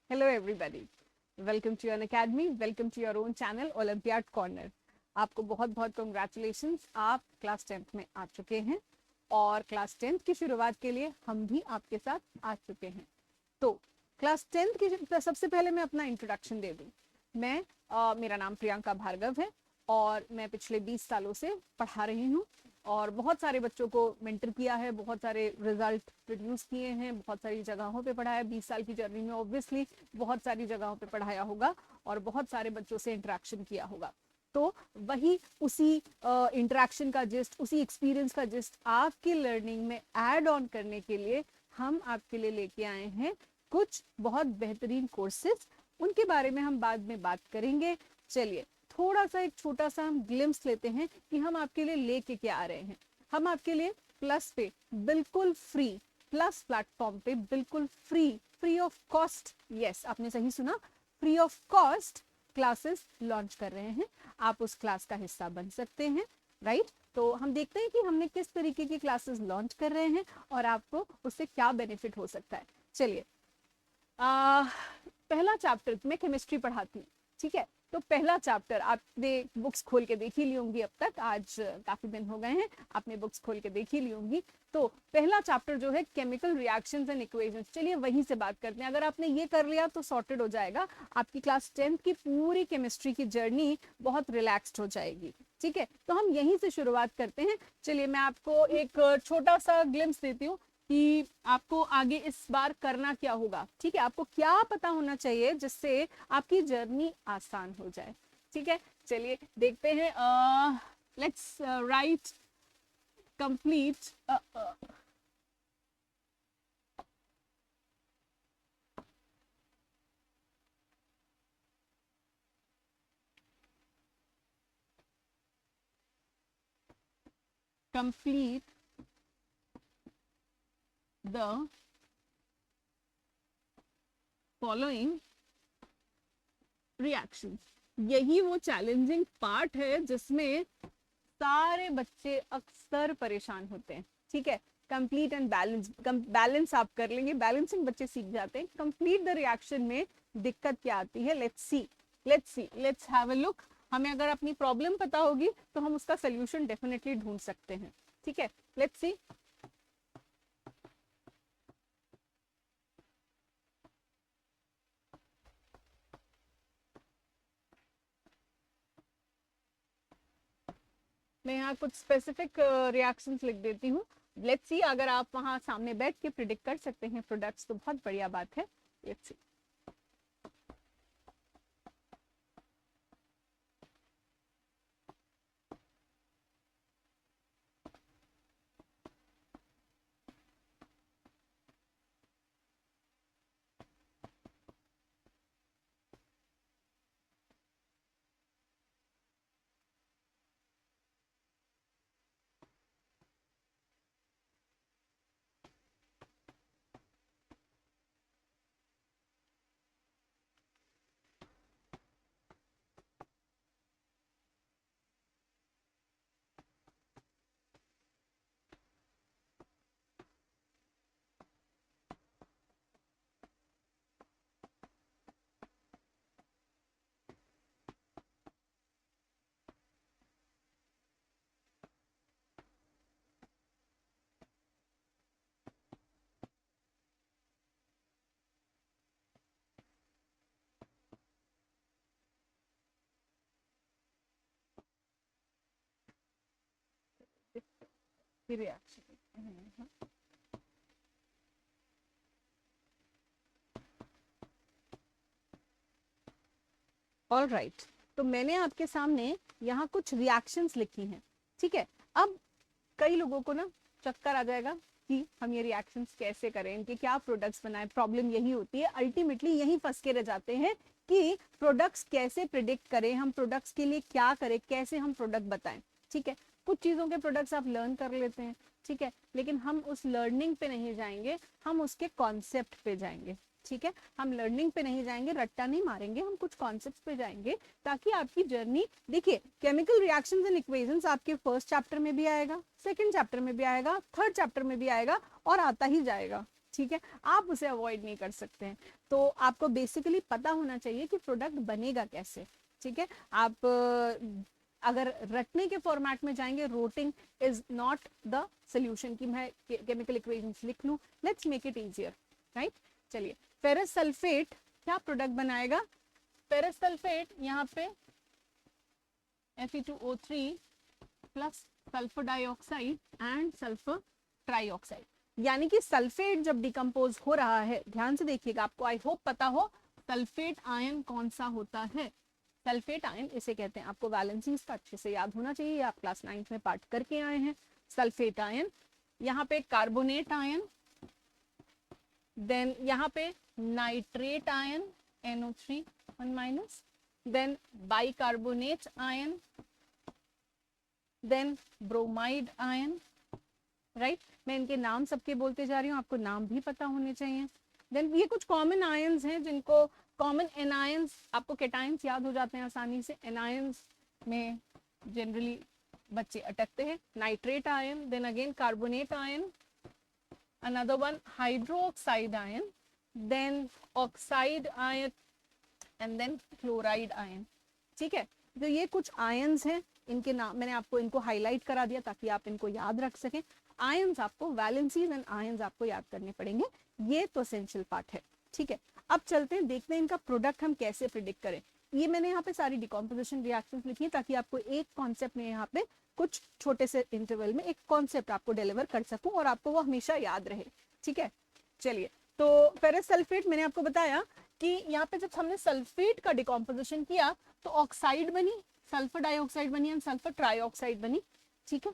Hello everybody. Welcome to your academy. Welcome to your own channel Olympiad Corner. आपको बहुत बहुत congratulations, आप class 10th में आ चुके हैं और क्लास 10th की शुरुआत के लिए हम भी आपके साथ आ चुके हैं। तो क्लास 10th की सबसे पहले मैं अपना इंट्रोडक्शन दे दूं। मेरा नाम प्रियंका भार्गव है और मैं पिछले 20 सालों से पढ़ा रही हूँ और बहुत सारे बच्चों को मेंटर किया है, बहुत सारे रिजल्ट प्रोड्यूस किए हैं, बहुत सारी जगहों पे पढ़ाया। 20 साल की जर्नी में ऑब्वियसली बहुत सारी जगहों पे पढ़ाया होगा और बहुत सारे बच्चों से इंटरेक्शन किया होगा। तो वही उसी इंटरेक्शन का जिस्ट, उसी एक्सपीरियंस का जिस्ट आपकी लर्निंग में ऐड ऑन करने के लिए हम आपके लिए लेके आए हैं कुछ बहुत बेहतरीन कोर्सेज। उनके बारे में हम बाद में बात करेंगे। चलिए थोड़ा सा एक छोटा सा हम ग्लिम्स लेते हैं कि हम आपके लिए लेके क्या आ रहे हैं। हम आपके लिए प्लस पे बिल्कुल फ्री, प्लस प्लेटफॉर्म पे बिल्कुल फ्री ऑफ कॉस्ट, यस आपने सही सुना, free of cost classes launch कर रहे हैं। आप उस क्लास का हिस्सा बन सकते हैं, राइट? तो हम देखते हैं कि हमने किस तरीके की क्लासेस लॉन्च कर रहे हैं और आपको उससे क्या बेनिफिट हो सकता है। चलिए पहला चैप्टर मैं केमिस्ट्री पढ़ाती हूँ, ठीक है? तो पहला चैप्टर आपने बुक्स खोल के देख ही ली होंगी, अब तक आज काफी दिन हो गए हैं, आपने बुक्स खोल के देख ही ली होंगी। तो पहला चैप्टर जो है केमिकल रिएक्शंस एंड इक्वेशंस, चलिए वहीं से बात करते हैं। अगर आपने ये कर लिया तो सॉर्टेड हो जाएगा, आपकी क्लास 10th की पूरी केमिस्ट्री की जर्नी बहुत रिलैक्स्ड हो जाएगी, ठीक है? तो हम यहीं से शुरुआत करते हैं। चलिए मैं आपको एक छोटा सा ग्लिम्स देती हूँ कि आपको आगे इस बार करना क्या होगा, ठीक है? आपको क्या पता होना चाहिए जिससे आपकी जर्नी आसान हो जाए, ठीक है? चलिए देखते हैं। Let's write complete complete the following reactions। यही वो चैलेंजिंग पार्ट है जिसमें सारे बच्चे अक्सर परेशान होते हैं, ठीक है? कंप्लीट एंड बैलेंस, बैलेंस आप कर लेंगे, बैलेंसिंग बच्चे सीख जाते हैं। कंप्लीट द रिएक्शन में दिक्कत क्या आती है, लेट्स हैव अ लुक। हमें अगर अपनी प्रॉब्लम पता होगी तो हम उसका सोल्यूशन डेफिनेटली ढूंढ सकते हैं, ठीक है? Let's see. मैं यहाँ कुछ स्पेसिफिक रिएक्शंस लिख देती हूँ। लेट्स सी, अगर आप वहाँ सामने बैठ के प्रिडिक्ट कर सकते हैं प्रोडक्ट्स तो बहुत बढ़िया बात है। Let's see. Reaction all right. तो मैंने आपके सामने यहाँ कुछ रिएक्शंस लिखी हैं, ठीक है? अब कई लोगों को ना चक्कर आ जाएगा कि हम ये रिएक्शंस कैसे करें, इनके क्या प्रोडक्ट्स बनाएं। प्रॉब्लम यही होती है, अल्टीमेटली यही फंस के रह जाते हैं कि प्रोडक्ट्स कैसे प्रिडिक्ट करें, हम प्रोडक्ट्स के लिए क्या करें, कैसे हम प्रोडक्ट बताएं, ठीक है? कुछ चीज़ों के प्रोडक्ट्स आप लर्न कर लेते हैं, ठीक है, लेकिन हम उस लर्निंग पे नहीं जाएंगे, हम उसके कॉन्सेप्ट पे जाएंगे, ठीक है? हम लर्निंग पे नहीं जाएंगे, रट्टा नहीं मारेंगे, हम कुछ कॉन्सेप्ट्स पे जाएंगे ताकि आपकी जर्नी, देखिए केमिकल रिएक्शंस एंड इक्वेशंस आपके फर्स्ट चैप्टर में भी आएगा, सेकंड चैप्टर में भी आएगा, थर्ड चैप्टर में भी आएगा और आता ही जाएगा, ठीक है, आप उसे अवॉइड नहीं कर सकते हैं। तो आपको बेसिकली पता होना चाहिए कि प्रोडक्ट बनेगा कैसे। ठीक है, आप अगर रटने के फॉर्मेट में जाएंगे, रोटिंग इज नॉट द सोल्यूशन कि मैं केमिकल इक्वेशंस लिख लूं। Let's make it easier, right. चलिए, फेरस सल्फेट क्या प्रोडक्ट बनाएगा? फेरस सल्फेट यहाँ पे Fe2O3 plus sulphur dioxide and sulphur trioxide, यानी कि सल्फेट जब डिकम्पोज हो रहा है, ध्यान से देखिएगा, आपको आई होप पता हो सल्फेट आयन कौन सा होता है। सल्फेट आयन इसे कहते हैं, आपको वैलेंसीज का अच्छे से याद होना चाहिए, आप क्लास 9 में पार्ट करके आए हैं। सल्फेट आयन, यहाँ पे कार्बोनेट आयन, देन यहाँ पे nitrate ion NO3 1-, then bicarbonate ion, then bromide ion, right. मैं इनके नाम सबके बोलते जा रही हूँ, आपको नाम भी पता होने चाहिए। देन ये कुछ कॉमन आयंस हैं जिनको कॉमन एनायंस, आपको कैटायंस याद हो जाते हैं आसानी से, एनायंस में जनरली बच्चे अटकते हैं। Nitrate ion, then again carbonate ion, another one hydroxide ion, then oxide ion and then chloride ion. ठीक है, तो ये कुछ आयंस हैं, इनके नाम मैंने आपको इनको हाईलाइट करा दिया ताकि आप इनको याद रख सकें। आयंस आपको, वैलेंसीज एंड आयंस आपको याद करने पड़ेंगे, ये तो एसेंशियल पार्ट है। ठीक है, अब चलते हैं, देखते हैं इनका प्रोडक्ट हम कैसे प्रिडिक्ट करें। ये मैंने यहाँ पे सारी डिकम्पोजिशन रिएक्शंस लिखी है ताकि आपको एक कॉन्सेप्ट में यहाँ पे कुछ छोटे से इंटरवल में एक कॉन्सेप्ट आपको डिलीवर कर सकूं और आपको वो हमेशा याद रहे। ठीक है, चलिए, तो फेरस सल्फेट मैंने आपको बताया कि यहाँ पे जब हमने सल्फेट का डिकम्पोजिशन किया तो ऑक्साइड बनी, सल्फर डाइऑक्साइड बनी एंड सल्फर ट्राइऑक्साइड बनी। ठीक है,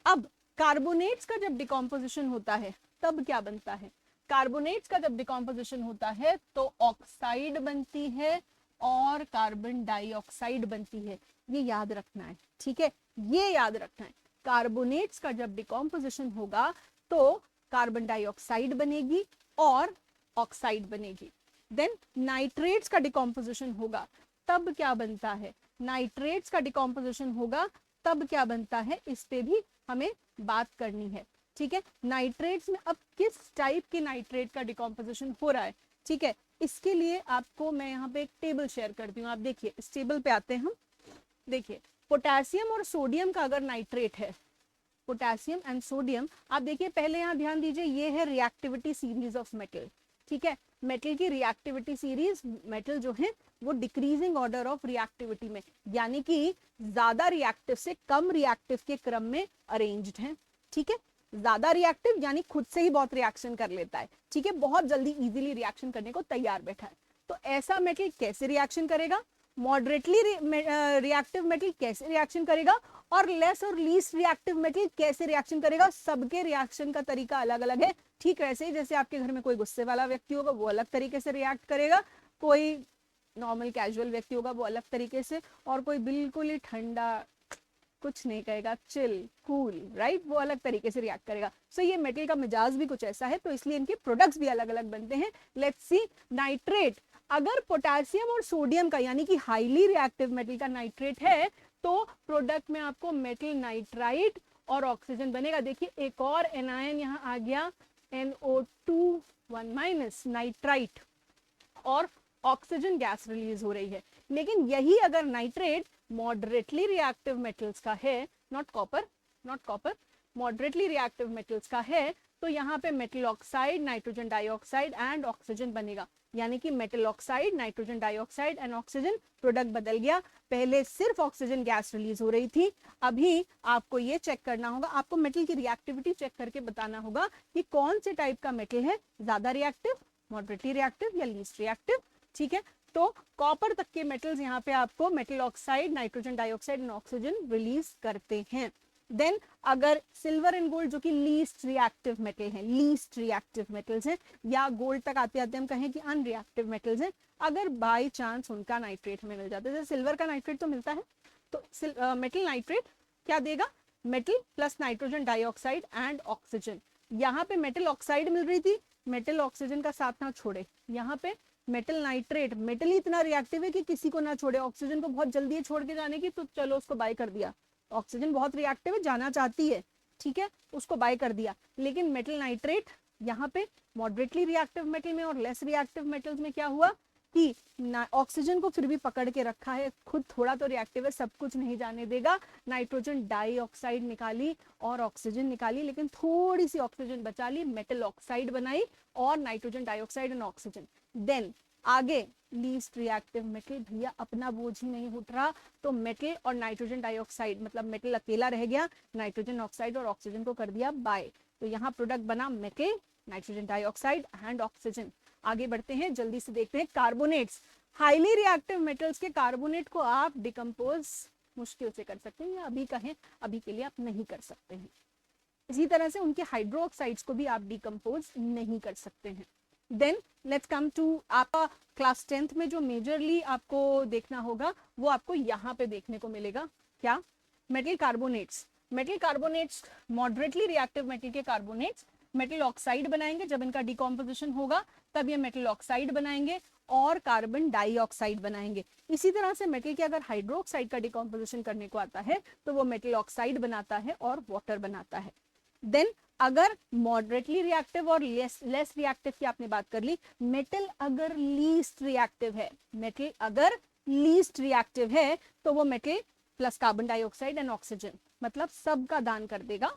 अब कार्बोनेट्स का जब डिकम्पोजिशन होता है तब क्या बनता है? कार्बोनेट्स का जब डिकम्पोजिशन होता है तो ऑक्साइड बनती है और कार्बन डाइऑक्साइड बनती है, ये याद रखना है। ठीक है, ये याद रखना है, कार्बोनेट्स का जब डिकम्पोजिशन होगा तो कार्बन डाइऑक्साइड बनेगी और ऑक्साइड बनेगी। देन नाइट्रेट्स का डिकम्पोजिशन होगा तब क्या बनता है? नाइट्रेट्स का डिकम्पोजिशन होगा तब क्या बनता है, इस पे भी हमें बात करनी है। ठीक है, नाइट्रेट्स में अब किस टाइप के नाइट्रेट का डिकम्पोजिशन हो रहा है, ठीक है, इसके लिए आपको मैं यहाँ पे एक टेबल शेयर करती हूँ। आप देखिए, इस टेबल पे आते हैं हम। देखिए, पोटेशियम और सोडियम का अगर नाइट्रेट है, पोटेशियम एंड सोडियम, आप देखिए पहले यहाँ ध्यान दीजिए, ये है रिएक्टिविटी सीरीज ऑफ मेटल। ठीक है, मेटल की रिएक्टिविटी सीरीज, मेटल जो है वो डिक्रीजिंग ऑर्डर ऑफ रिएक्टिविटी में, यानी कि ज्यादा रिएक्टिव से कम रिएक्टिव के क्रम में अरेंज्ड है। ठीक है, ज्यादा रिएक्टिव यानी खुद से ही बहुत रिएक्शन कर लेता है। ठीक है, बहुत जल्दी इजीली रिएक्शन करने को तैयार बैठा है। तो ऐसा मेटल कैसे रिएक्शन करेगा? मॉडरेटली रिएक्टिव मेटल कैसे रिएक्शन करेगा और लेस और लीस्ट रिएक्टिव मेटल कैसे रिएक्शन करेगा? सबके रिएक्शन का तरीका अलग अलग है। ठीक वैसे ही जैसे आपके घर में कोई गुस्से वाला व्यक्ति होगा वो अलग तरीके से रिएक्ट करेगा, कोई नॉर्मल कैजुअल व्यक्ति होगा वो अलग तरीके से, और कोई बिल्कुल ही ठंडा कुछ नहीं कहेगा, चिल कूल, राइट, वो अलग तरीके से रिएक्ट करेगा। सो ये मेटल का मिजाज भी कुछ ऐसा है, तो इसलिए इनके प्रोडक्ट्स भी अलग अलग बनते हैं। लेट्स सी, नाइट्रेट, अगर पोटेशियम और सोडियम का यानी कि हाईली रिएक्टिव मेटल का नाइट्रेट है तो प्रोडक्ट में आपको मेटल नाइट्राइट और ऑक्सीजन बनेगा। देखिए एक और एनायन यहाँ आ गया, NO2 1- नाइट्राइट, और ऑक्सीजन गैस रिलीज हो रही है। लेकिन यही अगर नाइट्रेट मॉडरेटली रिएक्टिव मेटल्स का है, not copper, moderately reactive metals का है, तो यहाँ पे metal oxide, nitrogen dioxide and oxygen बनेगा। यानी कि metal oxide, nitrogen dioxide and oxygen, product बदल गया। पहले सिर्फ ऑक्सीजन गैस रिलीज हो रही थी, अभी आपको ये चेक करना होगा, आपको मेटल की रिएक्टिविटी चेक करके बताना होगा कि कौन से टाइप का मेटल है, ज्यादा रिएक्टिव, मॉडरेटली रिएक्टिव या लीस्ट रिएक्टिव। ठीक है, तो कॉपर तक के मेटल्स यहाँ पे आपको metal oxide, nitrogen dioxide and oxygen release करते हैं। देन अगर सिल्वर एंड गोल्ड जो कि लीस्ट रिएक्टिव मेटल हैं, लीस्ट रिएक्टिव मेटल्स हैं, या गोल्ड तक आते आते हम कहें कि अनरिएक्टिव मेटल्स हैं, अगर बाय चांस उनका नाइट्रेट हमें मिल जाता है, जैसे सिल्वर का नाइट्रेट तो मिलता है, तो मेटल नाइट्रेट क्या देगा? Metal plus nitrogen dioxide and oxygen. यहाँ पे मेटल ऑक्साइड मिल रही थी, मेटल ऑक्सीजन का साथ ना छोड़े, यहाँ पे मेटल नाइट्रेट, मेटल ही इतना रिएक्टिव है कि किसी को ना छोड़े, ऑक्सीजन को बहुत जल्दी है छोड़ के जाने की, तो चलो उसको बाय कर दिया। ऑक्सीजन बहुत रिएक्टिव है, जाना चाहती है, ठीक है, उसको बाय कर दिया। लेकिन मेटल नाइट्रेट यहाँ पे मॉडरेटली रिएक्टिव मेटल में और लेस रिएक्टिव मेटल्स में क्या हुआ कि ऑक्सीजन को फिर भी पकड़ के रखा है, खुद थोड़ा तो रिएक्टिव है, सब कुछ नहीं जाने देगा, नाइट्रोजन डाइऑक्साइड निकाली और ऑक्सीजन निकाली, लेकिन थोड़ी सी ऑक्सीजन बचा ली, मेटल ऑक्साइड बनाई और nitrogen dioxide and oxygen. Then आगे लीस्ट रिएक्टिव मेटल, भैया अपना बोझ ही नहीं उठ रहा, तो मेटल और नाइट्रोजन डाइऑक्साइड, मतलब मेटल अकेला रह गया, नाइट्रोजन ऑक्साइड और ऑक्सीजन को कर दिया बाय, तो यहाँ प्रोडक्ट बना metal, nitrogen dioxide and oxygen. आगे बढ़ते हैं, जल्दी से देखते हैं कार्बोनेट्स। हाईली रिएक्टिव मेटल्स के कार्बोनेट को आप डिकम्पोज मुश्किल से कर सकते हैं, या अभी कहें अभी के लिए आप नहीं कर सकते हैं। इसी तरह से उनके हाइड्रोक्साइड्स को भी आप डिकम्पोज नहीं कर सकते हैं। देन लेट्स कम टू आपका क्लास 10th में जो मेजरली आपको देखना होगा वो आपको यहाँ पे देखने को मिलेगा, क्या? Metal carbonates. Metal carbonates moderately reactive metal के कार्बोनेट्स मेटल ऑक्साइड बनाएंगे, जब इनका डिकम्पोजिशन होगा तब ये मेटल ऑक्साइड बनाएंगे और कार्बन डाइऑक्साइड बनाएंगे। इसी तरह से मेटल के अगर हाइड्रोक्साइड का डिकम्पोजिशन करने को आता है तो वो मेटल ऑक्साइड बनाता है और वाटर बनाता है। देन अगर मॉडरेटली रिएक्टिव और लेस रिएक्टिव की आपने बात कर ली, मेटल अगर लीस्ट रिएक्टिव है, मेटल अगर लीस्ट रिएक्टिव है तो वो metal plus carbon dioxide and oxygen, मतलब सबका दान कर देगा।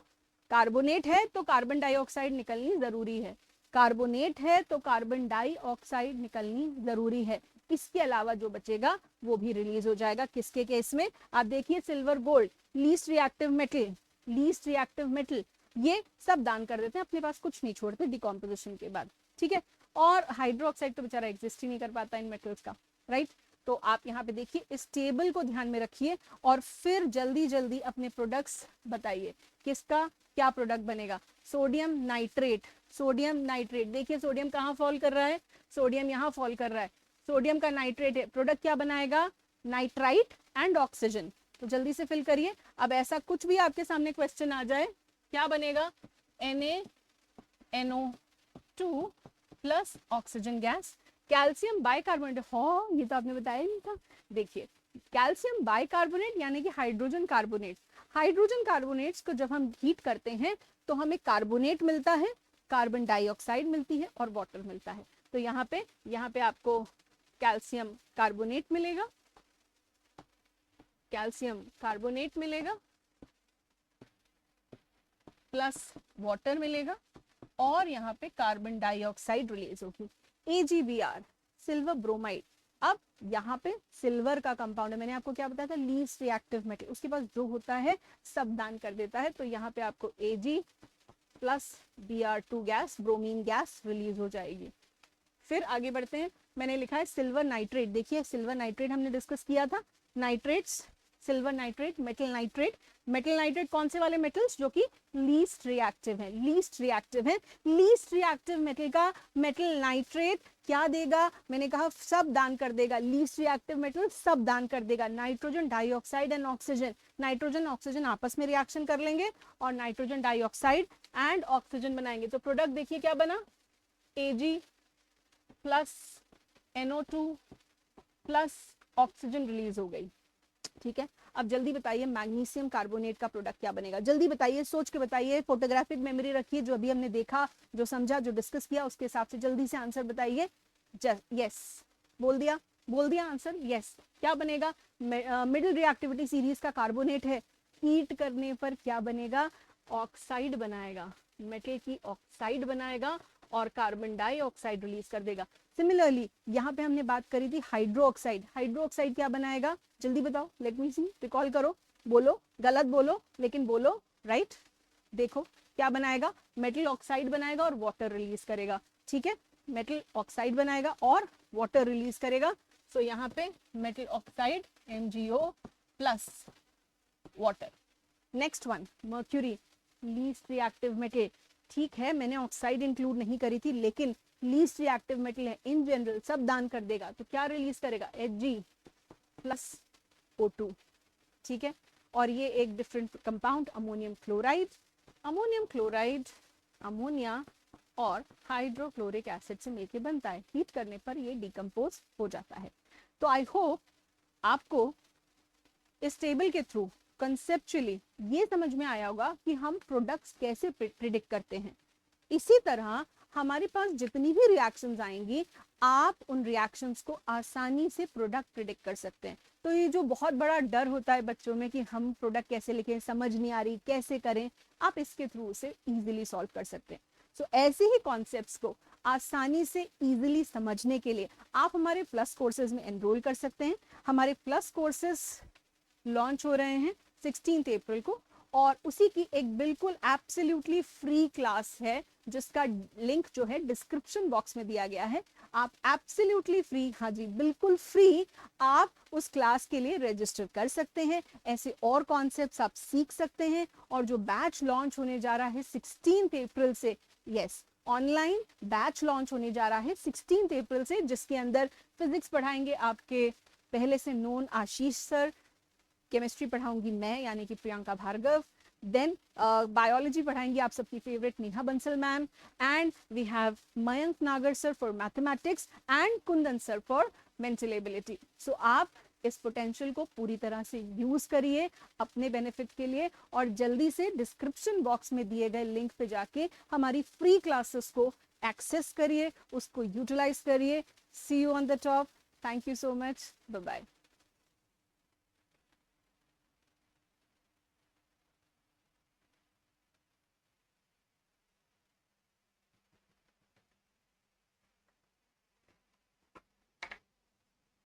कार्बोनेट है तो कार्बन डाइऑक्साइड निकलनी जरूरी है, कार्बोनेट है तो कार्बन डाइऑक्साइड निकलनी जरूरी है, इसके अलावा जो बचेगा वो भी रिलीज हो जाएगा। किसके केस में? आप देखिए silver gold least reactive metal, least reactive metal, ये सब दान कर देते हैं, अपने पास कुछ नहीं छोड़ते डिकम्पोजिशन के बाद, ठीक है। और हाइड्रोक्साइड तो बेचारा एग्जिस्ट ही नहीं कर पाता इन मेटल्स का, राइट। तो आप यहाँ पे देखिए, इस टेबल को ध्यान में रखिए और फिर जल्दी जल्दी अपने प्रोडक्ट्स बताइए, किसका क्या प्रोडक्ट बनेगा। सोडियम नाइट्रेट, सोडियम नाइट्रेट, देखिए सोडियम कहाँ फॉल कर रहा है, सोडियम यहाँ फॉल कर रहा है, सोडियम का नाइट्रेट है, प्रोडक्ट क्या बनाएगा? Nitrite and oxygen. तो जल्दी से फिल करिए। अब ऐसा कुछ भी आपके सामने क्वेश्चन आ जाए, क्या बनेगा? NaNO2 plus oxygen gas. Calcium bicarbonate, हाँ ये तो आपने बताया नहीं था। देखिए कैल्शियम बाइकार्बोनेट यानी कि हाइड्रोजन कार्बोनेट, हाइड्रोजन कार्बोनेट्स को जब हम हीट करते हैं तो हमें कार्बोनेट मिलता है, कार्बन डाइऑक्साइड मिलती है और वाटर मिलता है। तो यहाँ पे आपको कैल्शियम कार्बोनेट मिलेगा, कैल्शियम कार्बोनेट मिलेगा प्लस वाटर मिलेगा और यहाँ पे कार्बन डाइऑक्साइड रिलीज होगी। AgBr silver bromide. अब यहाँ पे सिल्वर का कंपाउंड है, मैंने आपको क्या बताया था? लीस्ट रिएक्टिव मेटल, उसके पास जो होता है सब दान कर देता है। तो यहाँ पे आपको Ag plus Br2 gas, bromine gas release हो जाएगी। फिर आगे बढ़ते हैं, मैंने लिखा है सिल्वर नाइट्रेट। देखिए सिल्वर नाइट्रेट हमने डिस्कस किया था, nitrates, silver nitrate, metal nitrate. Metal nitrate कौन से वाले मेटल्स? जो कि लीस्ट रिएक्टिव है, लीस्ट रिएक्टिव है। लीस्ट रिएक्टिव मेटल का मेटल नाइट्रेट क्या देगा? मैंने कहा सब दान कर देगा, लीस्ट रिएक्टिव मेटल सब दान कर देगा। Nitrogen dioxide and oxygen, nitrogen oxygen आपस में रिएक्शन कर लेंगे और नाइट्रोजन डाइऑक्साइड एंड ऑक्सीजन बनाएंगे। तो प्रोडक्ट देखिए क्या बना? Ag plus NO2 plus oxygen release हो गई, ठीक है। अब जल्दी बताइए मैग्नीशियम कार्बोनेट का प्रोडक्ट क्या बनेगा? जल्दी बताइए, सोच के बताइए, फोटोग्राफिक मेमोरी रखिए, जो अभी हमने देखा, जो समझा, जो डिस्कस किया उसके हिसाब से जल्दी से आंसर बताइए। यस बोल दिया, बोल दिया आंसर, यस। क्या बनेगा? मिडिल रिएक्टिविटी सीरीज का कार्बोनेट है, हीट करने पर क्या बनेगा? ऑक्साइड बनाएगा, मेटल की ऑक्साइड बनाएगा और कार्बन डाइऑक्साइड रिलीज कर देगा। सिमिलरली यहाँ पे हमने बात करी थी हाइड्रोक्साइड, हाइड्रोक्साइड क्या बनाएगा? जल्दी बताओ, लेट मी सी, रिकॉल करो, बोलो, गलत बोलो लेकिन बोलो, राइट। देखो क्या बनाएगा? मेटल ऑक्साइड बनाएगा और वाटर रिलीज करेगा, ठीक है। मेटल ऑक्साइड बनाएगा और वाटर रिलीज करेगा। सो यहाँ पे metal oxide MgO plus water. Next one mercury, least reactive metal, ठीक है मैंने ऑक्साइड इंक्लूड नहीं करी थी, लेकिन लीस्ट रिएक्टिव मेटल है, इन जनरल सब दान कर देगा। तो क्या रिलीज करेगा? Hg प्लस O2, ठीक है। और ये एक different compound ammonium chloride, ammonium chloride ammonia और हाइड्रोक्लोरिक एसिड से मिलकर बनता है, हीट करने पर ये डिकम्पोज हो जाता है। तो आई होप आपको इस टेबल के थ्रू कंसेप्चुअली ये समझ में आया होगा कि हम प्रोडक्ट्स कैसे प्रिडिक्ट करते हैं। इसी तरह हमारे पास जितनी भी रिएक्शंस आएंगी, आप उन रिएक्शंस को आसानी से प्रोडक्ट प्रिडिक्ट कर सकते हैं। तो ये जो बहुत बड़ा डर होता है बच्चों में कि हम प्रोडक्ट कैसे लिखें, समझ नहीं आ रही, कैसे करें, आप इसके थ्रू उसे इजीली सॉल्व कर सकते हैं। सो ऐसे ही कॉन्सेप्ट्स को आसानी से इजीली समझने के लिए आप हमारे प्लस कोर्सेज में एनरोल कर सकते हैं। हमारे प्लस कोर्सेज लॉन्च हो रहे हैं 16 अप्रैल को, और उसी की एक बिल्कुल एब्सोल्युटली फ्री क्लास है जिसका लिंक जो है डिस्क्रिप्शन बॉक्स में दिया गया है। आप एब्सोल्युटली फ्री, हाँ जी बिल्कुल फ्री, आप उस क्लास के लिए रजिस्टर कर सकते हैं। ऐसे और कॉन्सेप्ट्स आप सीख सकते हैं। और जो बैच लॉन्च होने जा रहा है 16 अप्रैल से, यस ऑनलाइन बैच लॉन्च होने जा रहा है 16 अप्रैल से, जिसके अंदर फिजिक्स पढ़ाएंगे आपके पहले से नोन आशीष सर, केमिस्ट्री पढ़ाऊंगी मैं यानी कि प्रियंका भार्गव, देन बायोलॉजी पढ़ाएंगी आप सबकी favourite Neha Bansal ma'am, and we have Mayank Nagar sir for mathematics and Kundan sir for mental ability. So आप इस पोटेंशियल को पूरी तरह से यूज करिए अपने बेनिफिट के लिए, और जल्दी से डिस्क्रिप्शन बॉक्स में दिए गए लिंक पे जाके हमारी फ्री क्लासेस को एक्सेस करिए, उसको यूटिलाइज करिए। See you on the top. Thank you so much, bye bye.